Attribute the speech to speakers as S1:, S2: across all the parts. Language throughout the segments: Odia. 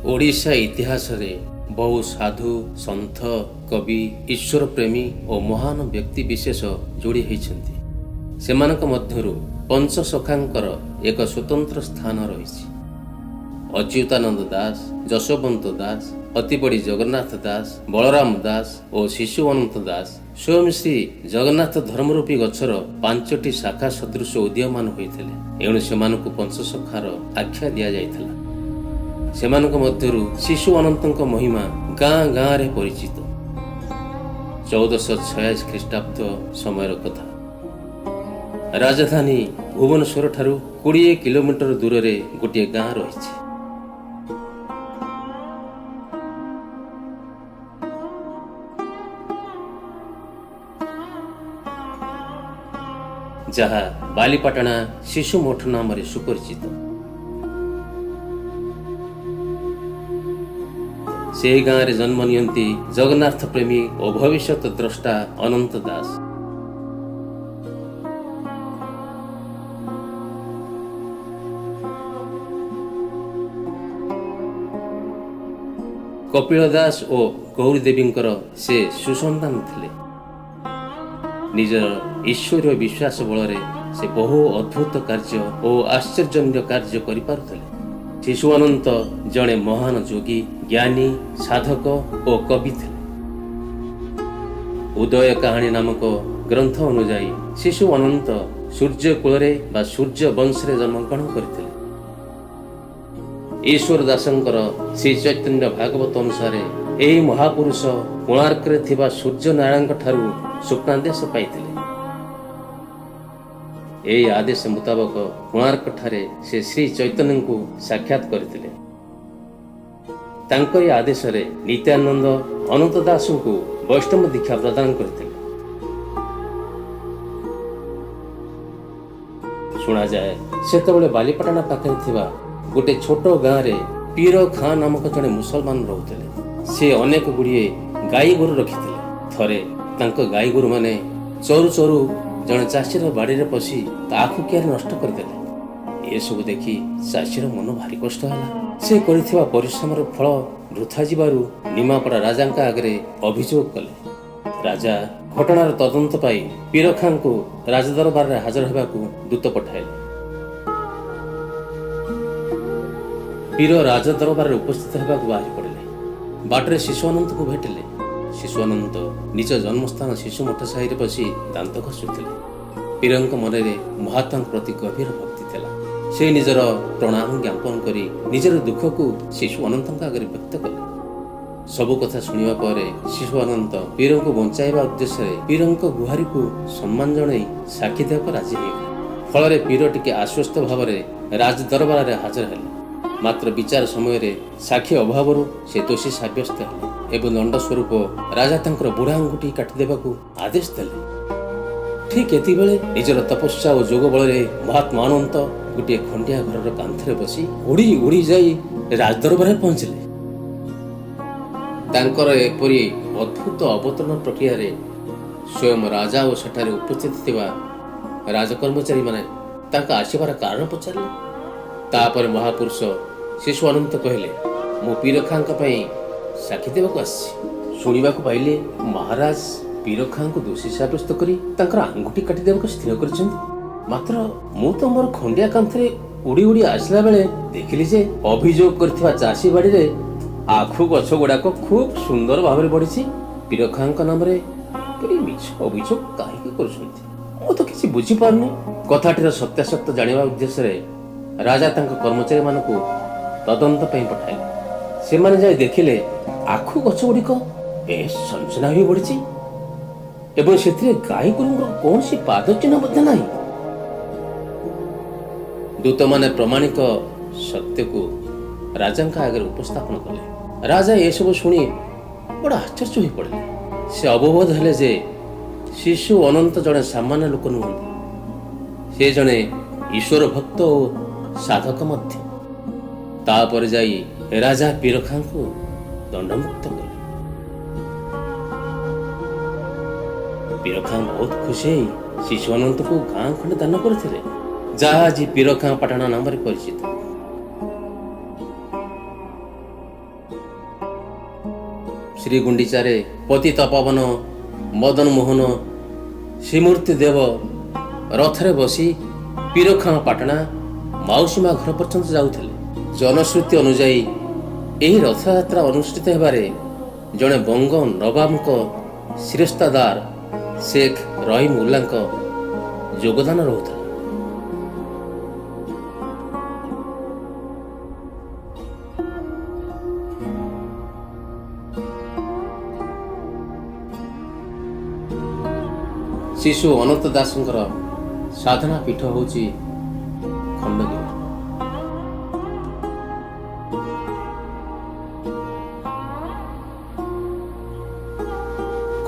S1: ଓଡ଼ିଶା ଇତିହାସରେ ବହୁ ସାଧୁ ସନ୍ଥ କବି ଈଶ୍ୱର ପ୍ରେମୀ ଓ ମହାନ ବ୍ୟକ୍ତି ବିଶେଷ ଯୋଡ଼ି ହୋଇଛନ୍ତି। ସେମାନଙ୍କ ମଧ୍ୟରୁ ପଞ୍ଚସଖାଙ୍କର ଏକ ସ୍ୱତନ୍ତ୍ର ସ୍ଥାନ ରହିଛି। ଅଚ୍ୟୁତାନନ୍ଦ ଦାସ, ଯଶୋବନ୍ତ ଦାସ, ଅତିବଡ଼ି ଜଗନ୍ନାଥ ଦାସ, ବଳରାମ ଦାସ ଓ ଶିଶୁ ଅନନ୍ତ ଦାସ ସ୍ୱୟଂ ଶ୍ରୀ ଜଗନ୍ନାଥ ଧର୍ମରୂପୀ ଗଛର 5ଟି ଶାଖା ସଦୃଶ ଉଦୀୟମାନ ହୋଇଥିଲେ। ଏଣୁ ସେମାନଙ୍କୁ ପଞ୍ଚସଖାର ଆଖ୍ୟା ଦିଆଯାଇଥିଲା। ସେମାନଙ୍କ ମଧ୍ୟରୁ ଶିଶୁ ଅନନ୍ତଙ୍କ ମହିମା ଗାଁ ଗାଁରେ ପରିଚିତ। 1486 ଖ୍ରୀଷ୍ଟାବ୍ଦ ସମୟର କଥା। ରାଜଧାନୀ ଭୁବନେଶ୍ୱର ଠାରୁ 20 କିଲୋମିଟର ଦୂରରେ ଗୋଟିଏ ଗାଁ ରହିଛି। ଯାହା ବାଲିପାଟଣା ଶିଶୁ ମଠ ନାମରେ ସୁପରିଚିତ। ସେହି ଗାଁରେ ଜନ୍ମ ନିଅନ୍ତି ଜଗନ୍ନାଥ ପ୍ରେମୀ ଓ ଭବିଷ୍ୟତ ଦ୍ରଷ୍ଟା ଅନନ୍ତ ଦାସ। କପିଳ ଦାସ ଓ ଗୌରୀ ଦେବୀଙ୍କର ସେ ସୁସନ୍ତାନ ଥିଲେ। ନିଜର ଈଶ୍ୱରୀୟ ବିଶ୍ୱାସ ବଳରେ ସେ ବହୁ ଅଦ୍ଭୁତ କାର୍ଯ୍ୟ ଓ ଆଶ୍ଚର୍ଯ୍ୟଜନକ କାର୍ଯ୍ୟ କରିପାରୁଥିଲେ। ଶିଶୁ ଅନନ୍ତ ଜଣେ ମହାନ ଯୋଗୀ, ଜ୍ଞାନୀ, ସାଧକ ଓ କବି ଥିଲେ। ଉଦୟ କାହାଣୀ ନାମକ ଗ୍ରନ୍ଥ ଅନୁଯାୟୀ ଶିଶୁ ଅନନ୍ତ ସୂର୍ଯ୍ୟ କୂଳରେ ବା ସୂର୍ଯ୍ୟ ବଂଶରେ ଜନ୍ମଗ୍ରହଣ କରିଥିଲେ। ଈଶ୍ୱର ଦାସଙ୍କର ଶ୍ରୀ ଚୈତନ୍ୟ ଭାଗବତ ଅନୁସାରେ ଏହି ମହାପୁରୁଷ କୋଣାର୍କରେ ଥିବା ସୂର୍ଯ୍ୟ ନାରାୟଣଙ୍କ ଠାରୁ ସ୍ୱପ୍ନାଦେଶ ପାଇଥିଲେ। ଏହି ଆଦେଶ ମୁତାବକ କୋଣାର୍କ ଠାରେ ସେ ଶ୍ରୀ ଚୈତନ୍ୟଙ୍କୁ ସାକ୍ଷାତ କରିଥିଲେ। ତାଙ୍କରି ଆଦେଶରେ ନିତ୍ୟାନନ୍ଦ ଅନନ୍ତ ଦାସଙ୍କୁ ବୈଷ୍ଣବ ଦୀକ୍ଷା ପ୍ରଦାନ କରିଥିଲେ। ଶୁଣାଯାଏ ସେତେବେଳେ ବାଲିପାଟଣା ପାଖରେ ଥିବା ଗୋଟେ ଛୋଟ ଗାଁରେ ପୀର ଖାଁ ନାମକ ଜଣେ ମୁସଲମାନ ରହୁଥିଲେ। ସେ ଅନେକ ଗୁଡ଼ିଏ ଗାଈ ଗୋରୁ ରଖିଥିଲେ। ଥରେ ତାଙ୍କ ଗାଈ ଗୋରୁମାନେ ଚରୁ ଚରୁ ଜଣେ ଚାଷୀର ବାଡ଼ିରେ ପଶି ତା ଆଖୁ କିଆରି ନଷ୍ଟ କରିଦେଲେ। ଏସବୁ ଦେଖି ଚାଷୀର ମନ ଭାରି କଷ୍ଟ ହେଲା। ସେ କରିଥିବା ପରିଶ୍ରମର ଫଳ ବୃଥା ଯିବାରୁ ନିମାପଡ଼ା ରାଜାଙ୍କ ଆଗରେ ଅଭିଯୋଗ କଲେ। ରାଜା ଘଟଣାର ତଦନ୍ତ ପାଇଁ ପୀର ଖାଁଙ୍କୁ ରାଜଦରବାରରେ ହାଜର ହେବାକୁ ଦୂତ ପଠାଇଲେ। ପୀର ରାଜଦରବାରରେ ଉପସ୍ଥିତ ହେବାକୁ ବାହାରି ପଡ଼ିଲେ। ବାଟରେ ଶିଶୁ ଅନନ୍ତଙ୍କୁ ଭେଟିଲେ। ଶିଶୁ ଅନନ୍ତ ନିଜ ଜନ୍ମସ୍ଥାନ ଶିଶୁ ମଠ ସାହିରେ ବସି ଦାନ୍ତ ଘଷୁଥିଲେ। ପୀରଙ୍କ ମନରେ ମହାତ୍ମାଙ୍କ ପ୍ରତି ଗଭୀର ଭକ୍ତି ଥିଲା। ସେ ନିଜର ପ୍ରଣାମ ଜ୍ଞାପନ କରି ନିଜର ଦୁଃଖକୁ ଶିଶୁ ଅନନ୍ତଙ୍କ ଆଗରେ ବ୍ୟକ୍ତ କଲେ। ସବୁ କଥା ଶୁଣିବା ପରେ ଶିଶୁ ଅନନ୍ତ ପୀରଙ୍କୁ ବଞ୍ଚାଇବା ଉଦ୍ଦେଶ୍ୟରେ ପୀରଙ୍କ ଗୁହାରିକୁ ସମ୍ମାନ ଜଣାଇ ସାକ୍ଷୀ ଦେବାକୁ ରାଜି ହୋଇଗଲେ। ଫଳରେ ପୀର ଟିକେ ଆଶ୍ୱସ୍ତ ଭାବରେ ରାଜ ଦରବାରରେ ହାଜର ହେଲେ। ମାତ୍ର ବିଚାର ସମୟରେ ସାକ୍ଷୀ ଅଭାବରୁ ସେ ଦୋଷୀ ସାବ୍ୟସ୍ତ ହେଲେ ଏବଂ ଦଣ୍ଡ ସ୍ୱରୂପ ରାଜା ତାଙ୍କର ବୁଢ଼ା ଆଙ୍ଗୁଠି କାଟିଦେବାକୁ ଆଦେଶ ଦେଲେ। ଠିକ୍ ଏତିକିବେଳେ ନିଜର ତପସ୍ୟା ଓ ଯୋଗ ବଳରେ ମହାତ୍ମା ଅନନ୍ତ ଗୋଟିଏ ଖଣ୍ଡିଆ ଘରର କାନ୍ଥରେ ବସି ଉଡ଼ି ଉଡ଼ି ଯାଇ ରାଜଦରବାରରେ ପହଞ୍ଚିଲେ। ତାଙ୍କର ଏପରି ଅଦ୍ଭୁତ ଅବତରଣ ପ୍ରକ୍ରିୟାରେ ସ୍ୱୟଂ ରାଜା ଓ ସେଠାରେ ଉପସ୍ଥିତ ଥିବା ରାଜକର୍ମଚାରୀମାନେ ତାଙ୍କ ଆସିବାର କାରଣ ପଚାରିଲେ। ତାପରେ ମହାପୁରୁଷ ଶିଶୁ ଅନନ୍ତ କହିଲେ, ମୁଁ ପୀର ଖାଁଙ୍କ ପାଇଁ ସାକ୍ଷୀ ଦେବାକୁ ଆସିଛି। ଶୁଣିବାକୁ ପାଇଲେ ମହାରାଜ ପୀର ଖାଁଙ୍କୁ ଦୋଷୀ ସାବ୍ୟସ୍ତ କରି ତାଙ୍କର ଆଙ୍ଗୁଠି କାଟିଦେବାକୁ ସ୍ଥିର କରିଛନ୍ତି। ମାତ୍ର ମୁଁ ତ ମୋର ଖଣ୍ଡିଆ କାନ୍ଥରେ ଉଡ଼ି ଉଡ଼ି ଆସିଲା ବେଳେ ଦେଖିଲି ଯେ ଅଭିଯୋଗ କରିଥିବା ଚାଷୀ ବାଡ଼ିରେ ଆଖୁ ଗଛ ଗୁଡ଼ାକ ଖୁବ୍ ସୁନ୍ଦର ଭାବରେ ବଢ଼ିଛି। ପୀର ଖାଁଙ୍କ ନାମରେ ଏପରି ମିଛ ଅଭିଯୋଗ କାହିଁକି କରୁଛନ୍ତି? ମୁଁ ତ କିଛି ବୁଝିପାରୁନି। କଥାଟିର ସତ୍ୟାସତ୍ୟ ଜାଣିବା ଉଦ୍ଦେଶ୍ୟରେ ରାଜା ତାଙ୍କ କର୍ମଚାରୀମାନଙ୍କୁ ତଦନ୍ତ ପାଇଁ ପଠାଇଲେ। ସେମାନେ ଯାଇ ଦେଖିଲେ ଆଖୁ ଗଛ ଗୁଡ଼ିକ ବେଶ ସଞ୍ଚନା ହୋଇ ବଢ଼ିଛି ଏବଂ ସେଥିରେ ଗାଈ ଗୋରୁଙ୍କର କୌଣସି ପାଦ ଚିହ୍ନ ମଧ୍ୟ ନାହିଁ। ଦୂତମାନେ ପ୍ରମାଣିକ ସତ୍ୟକୁ ରାଜାଙ୍କ ଆଗରେ ଉପସ୍ଥାପନ କଲେ। ରାଜା ଏସବୁ ଶୁଣି ବଡ଼ ଆଶ୍ଚର୍ଯ୍ୟ ହୋଇ ପଡ଼ିଲେ। ସେ ଅବବୋଧ ହେଲେ ଯେ ଶିଶୁ ଅନନ୍ତ ଜଣେ ସାମାନ୍ୟ ଲୋକ ନୁହନ୍ତି, ସେ ଜଣେ ଈଶ୍ୱର ଭକ୍ତ ଓ ସାଧକ ମଧ୍ୟ। ତାପରେ ଯାଇ ରାଜା ପୀର ଖାଁଙ୍କୁ ଦଣ୍ଡମୁକ୍ତ କଲେ। ପୀର ଖାଁ ବହୁତ ଖୁସି ହେଇ ଶିଶୁ ଅନନ୍ତକୁ ଗାଁ ଖଣ୍ଡେ ଦାନ କରିଥିଲେ, ଯାହା ଆଜି ପୀର ଖାଁ ପାଟଣା ନାମରେ ପରିଚିତ। ଶ୍ରୀ ଗୁଣ୍ଡିଚାରେ ପତିତ ପାବନ ମଦନ ମୋହନ ଶ୍ରୀମୂର୍ତ୍ତି ଦେବ ରଥରେ ବସି ପୀରଖାଁ ପାଟଣା ମାଉସୀମା ଘର ପର୍ଯ୍ୟନ୍ତ ଯାଉଥିଲେ। ଜନଶ୍ରୁତି ଅନୁଯାୟୀ ଏହି ରଥଯାତ୍ରା ଅନୁଷ୍ଠିତ ହେବାରେ ଜଣେ ବଙ୍ଗ ନବାବଙ୍କ ଶିରସ୍ତାଦାର ଶେଖ୍ ରହିମ ଉଲ୍ଲାଙ୍କ ଯୋଗଦାନ ରହୁଥିଲା। ଶିଶୁ ଅନନ୍ତ ଦାସଙ୍କର ସାଧନା ପୀଠ ହେଉଛି ଖଣ୍ଡଗିରି।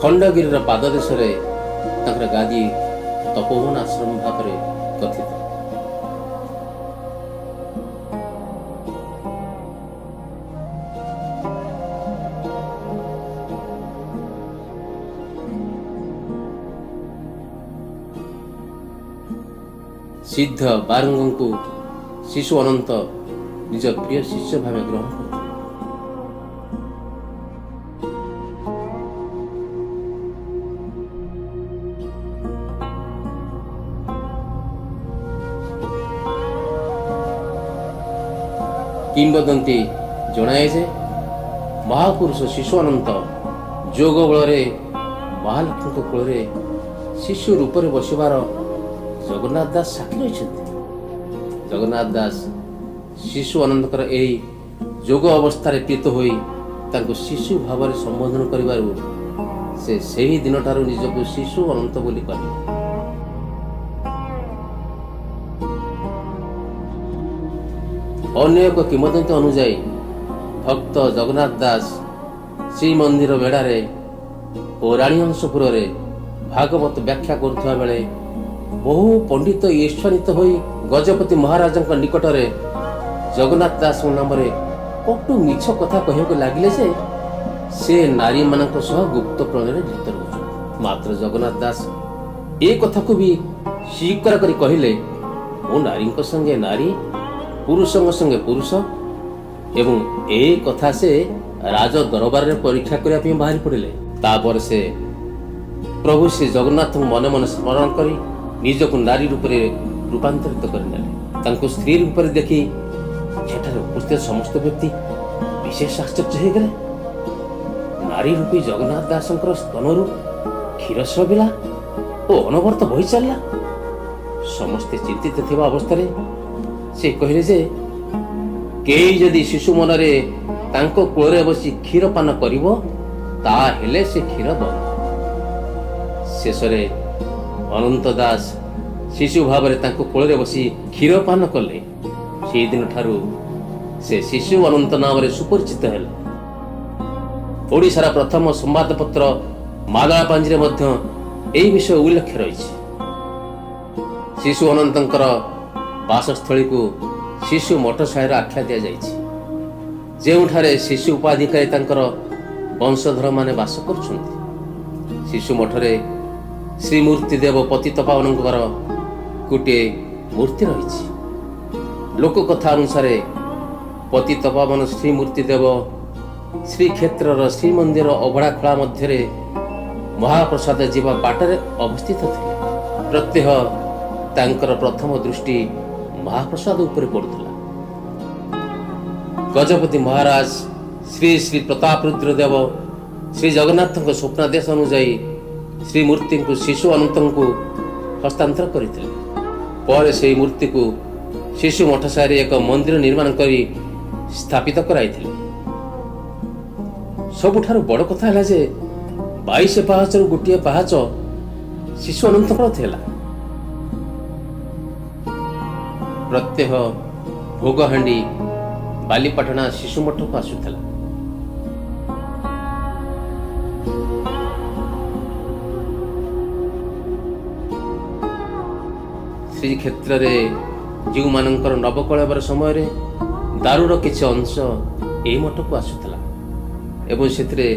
S1: ଖଣ୍ଡଗିରିର ପାଦଦେଶରେ ତାଙ୍କର ଗାଦି ତପୋବନ ଆଶ୍ରମ ଭାବରେ କଥିତ। ସିଦ୍ଧ ବାରଙ୍ଗଙ୍କୁ ଶିଶୁ ଅନନ୍ତ ନିଜ ପ୍ରିୟ ଶିଷ୍ୟ ଭାବେ ଗ୍ରହଣ କରିଥିଲେ। କିମ୍ବଦନ୍ତୀ ଜଣାଏ ଯେ ମହାପୁରୁଷ ଶିଶୁ ଅନନ୍ତ ଯୋଗ ବଳରେ ମହାଲକ୍ଷ୍ମୀଙ୍କ କୋଳରେ ଶିଶୁ ରୂପରେ ବସିବାର ଜଗନ୍ନାଥ ଦାସ ସାକ୍ଷୀ ରହିଛନ୍ତି। ଜଗନ୍ନାଥ ଦାସ ଶିଶୁ ଅନନ୍ତଙ୍କର ଏହି ଯୋଗ ଅବସ୍ଥାରେ ପ୍ରୀତ ହୋଇ ତାଙ୍କୁ ଶିଶୁ ଭାବରେ ସମ୍ବୋଧନ କରିବାରୁ ସେ ସେହି ଦିନଠାରୁ ନିଜକୁ ଶିଶୁ ଅନନ୍ତ ବୋଲି କହିଲେ। ଅନ୍ୟ ଏକ କିମ୍ବଦନ୍ତୀ ଅନୁଯାୟୀ ଭକ୍ତ ଜଗନ୍ନାଥ ଦାସ ଶ୍ରୀମନ୍ଦିର ବେଢ଼ାରେ ଓ ରାଣୀହଂସପୁରରେ ଭାଗବତ ବ୍ୟାଖ୍ୟା କରୁଥିବା ବେଳେ ବହୁ ପଣ୍ଡିତ ଈର୍ଷାନ୍ୱିତ ହୋଇ ଗଜପତି ମହାରାଜଙ୍କ ନିକଟରେ ଜଗନ୍ନାଥ ଦାସଙ୍କ ନାମରେ କଟୁ ମିଛ କଥା କହିବାକୁ ଲାଗିଲେ ଯେ ସେ ନାରୀମାନଙ୍କ ସହ ଗୁପ୍ତ ପ୍ରଣୟରେ ଲିପ୍ତ ରହୁଛନ୍ତି। ମାତ୍ର ଜଗନ୍ନାଥ ଦାସ ଏ କଥାକୁ ବି ସ୍ୱୀକାର କରି କହିଲେ, ମୁଁ ନାରୀଙ୍କ ସଙ୍ଗେ ନାରୀ, ପୁରୁଷଙ୍କ ସଙ୍ଗେ ପୁରୁଷ, ଏବଂ ଏ କଥା ସେ ରାଜ ଦରବାରରେ ପରୀକ୍ଷା କରିବା ପାଇଁ ବାହାରି ପଡ଼ିଲେ। ତାପରେ ସେ ପ୍ରଭୁ ଶ୍ରୀ ଜଗନ୍ନାଥଙ୍କୁ ମନେ ମନେ ସ୍ମରଣ କରି ନିଜକୁ ନାରୀ ରୂପରେ ରୂପାନ୍ତରିତ କରିନେଲେ। ତାଙ୍କୁ ସ୍ତ୍ରୀ ରୂପରେ ଦେଖି ସେଠାରେ ଉପସ୍ଥିତ ସମସ୍ତ ବ୍ୟକ୍ତି ବିଶେଷ ଆଶ୍ଚର୍ଯ୍ୟ ହୋଇଗଲେ। ନାରୀ ରୂପୀ ଜଗନ୍ନାଥ ଦାସଙ୍କର ସ୍ତନରୁ କ୍ଷୀର ସ୍ରବିଲା ଓ ଅନବରତ ବହି ଚାଲିଲା। ସମସ୍ତେ ଚିନ୍ତିତ ଥିବା ଅବସ୍ଥାରେ ସେ କହିଲେ ଯେ କେହି ଯଦି ଶିଶୁ ମନରେ ତାଙ୍କ କୋଳରେ ବସି କ୍ଷୀର ପାନ କରିବ ତାହେଲେ ସେ କ୍ଷୀର ବନ୍ଦ। ଶେଷରେ ଅନନ୍ତ ଦାସ ଶିଶୁ ଭାବରେ ତାଙ୍କ କୋଳରେ ବସି କ୍ଷୀର ପାନ କଲେ। ସେହିଦିନ ଠାରୁ ସେ ଶିଶୁ ଅନନ୍ତ ନାମରେ ସୁପରିଚିତ ହେଲେ। ଓଡ଼ିଶାର ପ୍ରଥମ ସମ୍ବାଦପତ୍ର ମାଦଳା ପାଞ୍ଜିରେ ମଧ୍ୟ ଏହି ବିଷୟ ଉଲ୍ଲେଖ ରହିଛି। ଶିଶୁ ଅନନ୍ତଙ୍କର ବାସସ୍ଥଳୀକୁ ଶିଶୁ ମଠ ସାହିର ଆଖ୍ୟା ଦିଆଯାଇଛି, ଯେଉଁଠାରେ ଶିଶୁ ଉପାଧିକାରୀ ତାଙ୍କର ବଂଶଧରମାନେ ବାସ କରୁଛନ୍ତି। ଶିଶୁ ମଠରେ ଶ୍ରୀମୂର୍ତ୍ତି ଦେବ ପତିତ ପାବନଙ୍କର ଗୋଟିଏ ମୂର୍ତ୍ତି ରହିଛି। ଲୋକକଥା ଅନୁସାରେ ପତିତ ପାବନ ଶ୍ରୀମୂର୍ତ୍ତି ଦେବ ଶ୍ରୀକ୍ଷେତ୍ରର ଶ୍ରୀମନ୍ଦିର ଅଭଡ଼ା ଖୋଳା ମଧ୍ୟରେ ମହାପ୍ରସାଦ ଯିବା ବାଟରେ ଅବସ୍ଥିତ ଥିଲେ। ପ୍ରତ୍ୟହ ତାଙ୍କର ପ୍ରଥମ ଦୃଷ୍ଟି ମହାପ୍ରସାଦ ଉପରେ ପଡୁଥିଲା। ଗଜପତି ମହାରାଜ ଶ୍ରୀ ଶ୍ରୀ ପ୍ରତାପରୁଦ୍ର ଦେବ ଶ୍ରୀ ଜଗନ୍ନାଥଙ୍କ ସ୍ୱପ୍ନାଦେଶ ଅନୁଯାୟୀ ଶ୍ରୀମୂର୍ତ୍ତିଙ୍କୁ ଶିଶୁ ଅନନ୍ତଙ୍କୁ ହସ୍ତାନ୍ତର କରିଥିଲେ। ପରେ ସେହି ମୂର୍ତ୍ତିକୁ ଶିଶୁ ମଠ ସାହିରେ ଏକ ମନ୍ଦିର ନିର୍ମାଣ କରି ସ୍ଥାପିତ କରାଇଥିଲେ। ସବୁଠାରୁ ବଡ଼ କଥା ହେଲା ଯେ 22 ପାହାଚରୁ ଗୋଟିଏ ପାହାଚ ଶିଶୁ ଅନନ୍ତଙ୍କର ଥିଲା। ପ୍ରତ୍ୟହ ଭୋଗହାଣ୍ଡି ବାଲିପାଟଣା ଶିଶୁ ମଠକୁ ଆସୁଥିଲା। ଶ୍ରୀକ୍ଷେତ୍ରରେ ଯେଉଁମାନଙ୍କର ନବକଳେବର ସମୟରେ ଦାରୁର କିଛି ଅଂଶ ଏହି ମଠକୁ ଆସୁଥିଲା ଏବଂ ସେଥିରେ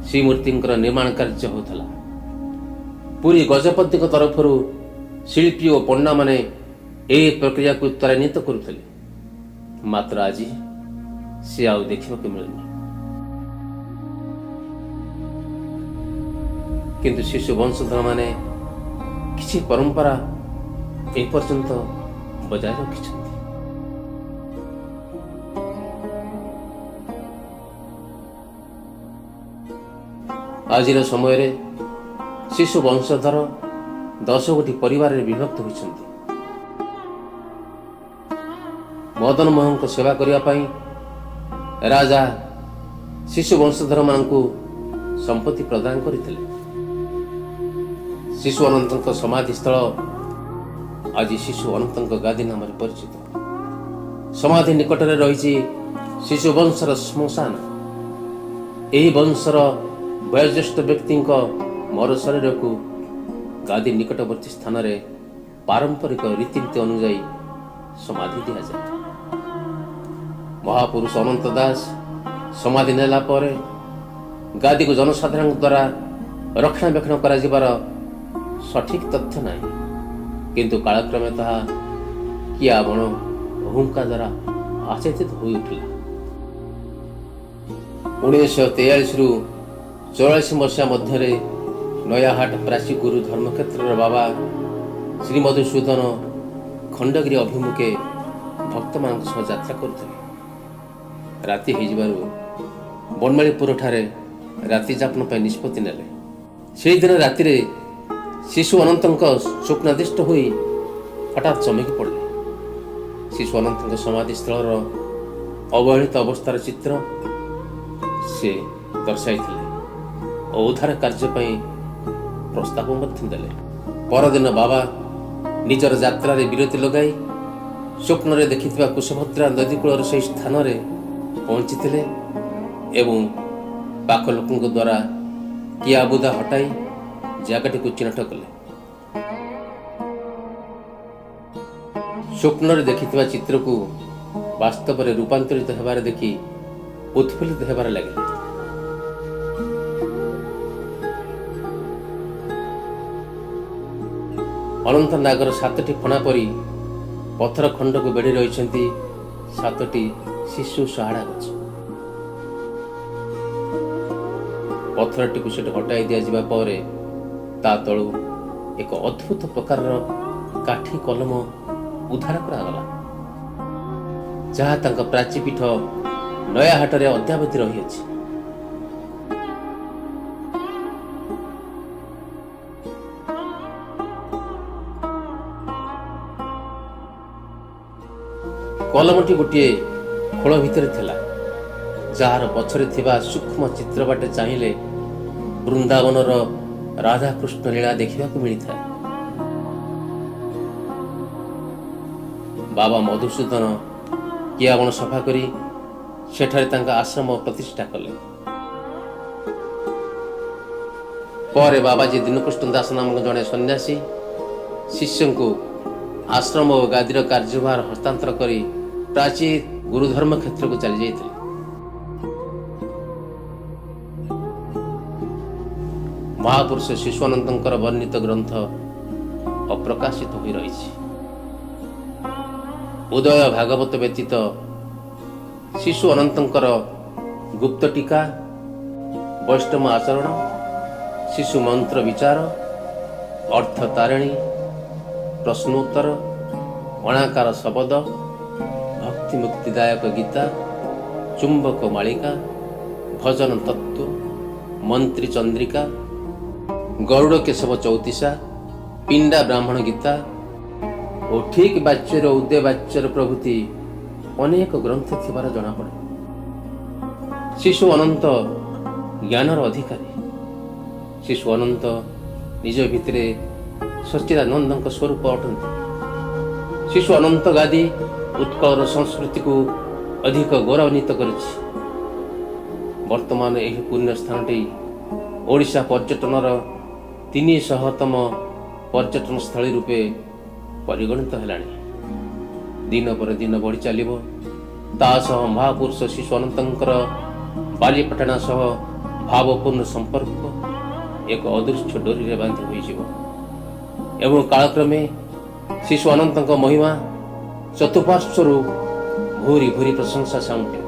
S1: ଶ୍ରୀମୂର୍ତ୍ତିଙ୍କର ନିର୍ମାଣ କାର୍ଯ୍ୟ ହେଉଥିଲା। ପୁରୀ ଗଜପତିଙ୍କ ତରଫରୁ ଶିଳ୍ପୀ ଓ ପଣ୍ଡାମାନେ ଏହି ପ୍ରକ୍ରିୟାକୁ ତ୍ୱରାନ୍ୱିତ କରୁଥିଲେ। ମାତ୍ର ଆଜି ସେ ଆଉ ଦେଖିବାକୁ ମିଳୁନି। କିନ୍ତୁ ଶିଶୁ ବଂଶଧର ମାନେ କିଛି ପରମ୍ପରା ଏପର୍ଯ୍ୟନ୍ତ ବଜାୟ ରଖିଛନ୍ତି। ଆଜିର ସମୟରେ ଶିଶୁ ବଂଶଧର 10 ଗୋଟି ପରିବାରରେ ବିଭକ୍ତ ହୋଇଛନ୍ତି। ମଦନ ମୋହନଙ୍କ ସେବା କରିବା ପାଇଁ ରାଜା ଶିଶୁ ବଂଶଧରମାନଙ୍କୁ ସମ୍ପତ୍ତି ପ୍ରଦାନ କରିଥିଲେ। ଶିଶୁ ଅନନ୍ତଙ୍କ ସମାଧିସ୍ଥଳ ଆଜି ଶିଶୁ ଅନନ୍ତଙ୍କ ଗାଦି ନାମରେ ପରିଚିତ। ସମାଧି ନିକଟରେ ରହିଛି ଶିଶୁ ବଂଶର ଶ୍ମଶାନ। ଏହି ବଂଶର ବୟୋଜ୍ୟେଷ୍ଠ ବ୍ୟକ୍ତିଙ୍କ ମର ଶରୀରକୁ ଗାଦି ନିକଟବର୍ତ୍ତୀ ସ୍ଥାନରେ ପାରମ୍ପରିକ ରୀତିନୀତି ଅନୁଯାୟୀ ସମାଧି ଦିଆଯାଏ। ମହାପୁରୁଷ ଅନନ୍ତ ଦାସ ସମାଧି ନେଲା ପରେ ଗାଦିକୁ ଜନସାଧାରଣଙ୍କ ଦ୍ୱାରା ରକ୍ଷଣାବେକ୍ଷଣ କରାଯିବାର ସଠିକ ତଥ୍ୟ ନାହିଁ, କିନ୍ତୁ କାଳକ୍ରମେ ତାହା କିଆ ବଣ ହୁଙ୍କା ଦ୍ୱାରା ଆଚ୍ଛାଦିତ ହୋଇଉଠିଲା। 1943ରୁ 44 ମସିହା ମଧ୍ୟରେ ନୟାହାଟ ପ୍ରାଚୀ ଗୁରୁ ଧର୍ମକ୍ଷେତ୍ରର ବାବା ଶ୍ରୀ ମଧୁସୂଦନ ଖଣ୍ଡଗିରି ଅଭିମୁଖେ ଭକ୍ତମାନଙ୍କ ସହ ଯାତ୍ରା କରୁଥିଲେ। ରାତି ହୋଇଯିବାରୁ ବନମାଳୀପୁରଠାରେ ରାତି ଯାପନ ପାଇଁ ନିଷ୍ପତ୍ତି ନେଲେ। ସେହିଦିନ ରାତିରେ ଶିଶୁ ଅନନ୍ତଙ୍କ ସ୍ୱପ୍ନାଦିଷ୍ଟ ହୋଇ ହଠାତ୍ ଚମକି ପଡ଼ିଲେ। ଶିଶୁ ଅନନ୍ତଙ୍କ ସମାଧିସ୍ଥଳର ଅବହେଳିତ ଅବସ୍ଥାର ଚିତ୍ର ସେ ଦର୍ଶାଇଥିଲେ ଓ ଉଦ୍ଧାର କାର୍ଯ୍ୟ ପାଇଁ ପ୍ରସ୍ତାବ ମଧ୍ୟ ଦେଲେ। ପରଦିନ ବାବା ନିଜର ଯାତ୍ରାରେ ବିରତି ଲଗାଇ ସ୍ୱପ୍ନରେ ଦେଖିଥିବା କୁଶଭଦ୍ରା ନଦୀ କୂଳର ସେହି ସ୍ଥାନରେ ପହଞ୍ଚିଥିଲେ ଏବଂ ପାଖ ଲୋକଙ୍କ ଦ୍ୱାରା କିଆବୁଦା ହଟାଇ ଜାଗାଟିକୁ ଚିହ୍ନଟ କଲେ। ସ୍ୱପ୍ନରେ ଦେଖିଥିବା ଚିତ୍ରକୁ ବାସ୍ତବରେ ରୂପାନ୍ତରିତ ହେବାରେ ଦେଖି ଉତ୍ଫୁଲ୍ଲିତ ହେବାରେ ଲାଗିଲେ। ଅନନ୍ତ ନାଗର 7ଟି ଫଣା ପରି ପଥର ଖଣ୍ଡକୁ ବେଢ଼ି ରହିଛନ୍ତି 7ଟି ଶିଶୁ ଶାହାଡ଼ା ଗଛ। ପଥରଟିକୁ ସେଠି ହଟାଇ ଦିଆଯିବା ପରେ ତା ତଳୁ ଏକ ଅଦ୍ଭୁତ ପ୍ରକାରର କାଠି କଲମ ଉଦ୍ଧାର କରାଗଲା, ଯାହା ତାଙ୍କ ପ୍ରାଚୀ ପୀଠ ନୟାହାଟରେ ଅଦ୍ୟାବଧି ରହିଅଛି। କଲମଟି ଗୋଟିଏ ଖୋଳ ଭିତରେ ଥିଲା, ଯାହାର ପଛରେ ଥିବା ସୂକ୍ଷ୍ମ ଚିତ୍ର ବାଟେ ଚାହିଁଲେ ବୃନ୍ଦାବନର ରାଧାକୃଷ୍ଣ ଲୀଳା ଦେଖିବାକୁ ମିଳିଥାଏ। ବାବା ମଧୁସୂଦନ କିଆବଣ ସଫା କରି ସେଠାରେ ତାଙ୍କ ଆଶ୍ରମ ପ୍ରତିଷ୍ଠା କଲେ। ପରେ ବାବାଜୀ ଦୀନକୃଷ୍ଣ ଦାସ ନାମକ ଜଣେ ସନ୍ନ୍ୟାସୀ ଶିଷ୍ୟଙ୍କୁ ଆଶ୍ରମ ଓ ଗାଦିର କାର୍ଯ୍ୟଭାର ହସ୍ତାନ୍ତର କରି ପ୍ରାଚୀ ଗୁରୁଧର୍ମ କ୍ଷେତ୍ରକୁ ଚାଲି ଯାଇଥିଲେ। ମହାପୁରୁଷ ଶିଶୁ ଅନନ୍ତଙ୍କର ବର୍ଣ୍ଣିତ ଗ୍ରନ୍ଥ ଅପ୍ରକାଶିତ ହୋଇ ରହିଛି। ଉଦୟ ଭାଗବତ ବ୍ୟତୀତ ଶିଶୁ ଅନନ୍ତଙ୍କର ଗୁପ୍ତ ଟୀକା, ବୈଷ୍ଣବ ଆଚରଣ, ଶିଶୁ ମନ୍ତ୍ର ବିଚାର, ଅର୍ଥ ତାରିଣୀ, ପ୍ରଶ୍ନୋତ୍ତର, ଅଣାକାର ଶବଦ, ଭକ୍ତି ମୁକ୍ତିଦାୟକ ଗୀତା, ଚୁମ୍ବକ ମାଳିକା, ଭଜନ ତତ୍ତ୍ୱ, ମନ୍ତ୍ରୀ ଚନ୍ଦ୍ରିକା, ଗରୁଡ଼ କେଶବ ଚୌତିସା, ପିଣ୍ଡା ବ୍ରାହ୍ମଣ ଗୀତା ଓ ଠିକ୍ ବାଚ୍ୟର ଉଦୟ ବାଚ୍ୟର ପ୍ରଭୃତି ଅନେକ ଗ୍ରନ୍ଥ ଥିବାର ଜଣାପଡ଼େ। ଶିଶୁ ଅନନ୍ତ ଜ୍ଞାନର ଅଧିକାରୀ। ଶିଶୁ ଅନନ୍ତ ନିଜ ଭିତରେ ସଚ୍ଚିଦାନନ୍ଦଙ୍କ ସ୍ୱରୂପ ଅଟନ୍ତି। ଶିଶୁ ଅନନ୍ତ ଗାଦି ଉତ୍କଳର ସଂସ୍କୃତିକୁ ଅଧିକ ଗୌରବାନ୍ୱିତ କରିଛି। ବର୍ତ୍ତମାନ ଏହି ପୁଣ୍ୟ ସ୍ଥାନଟି ଓଡ଼ିଶା ପର୍ଯ୍ୟଟନର 300ତମ ପର୍ଯ୍ୟଟନ ସ୍ଥଳୀ ରୂପେ ପରିଗଣିତ ହେଲାଣି। ଦିନ ପରେ ଦିନ ବଢ଼ି ଚାଲିବ। ତା ସହ ମହାପୁରୁଷ ଶିଶୁ ଅନନ୍ତଙ୍କର ବାଲିପାଟଣା ସହ ଭାବପୂର୍ଣ୍ଣ ସମ୍ପର୍କ ଏକ ଅଦୃଶ୍ୟ ଡୋରିରେ ବାନ୍ଧି ହୋଇଯିବ ଏବଂ କାଳକ୍ରମେ ଶିଶୁ ଅନନ୍ତଙ୍କ ମହିମା ଚତୁଃପାର୍ଶ୍ୱରୁ ଭୂରି ଭୂରି ପ୍ରଶଂସା ସାଉଁଟିବ।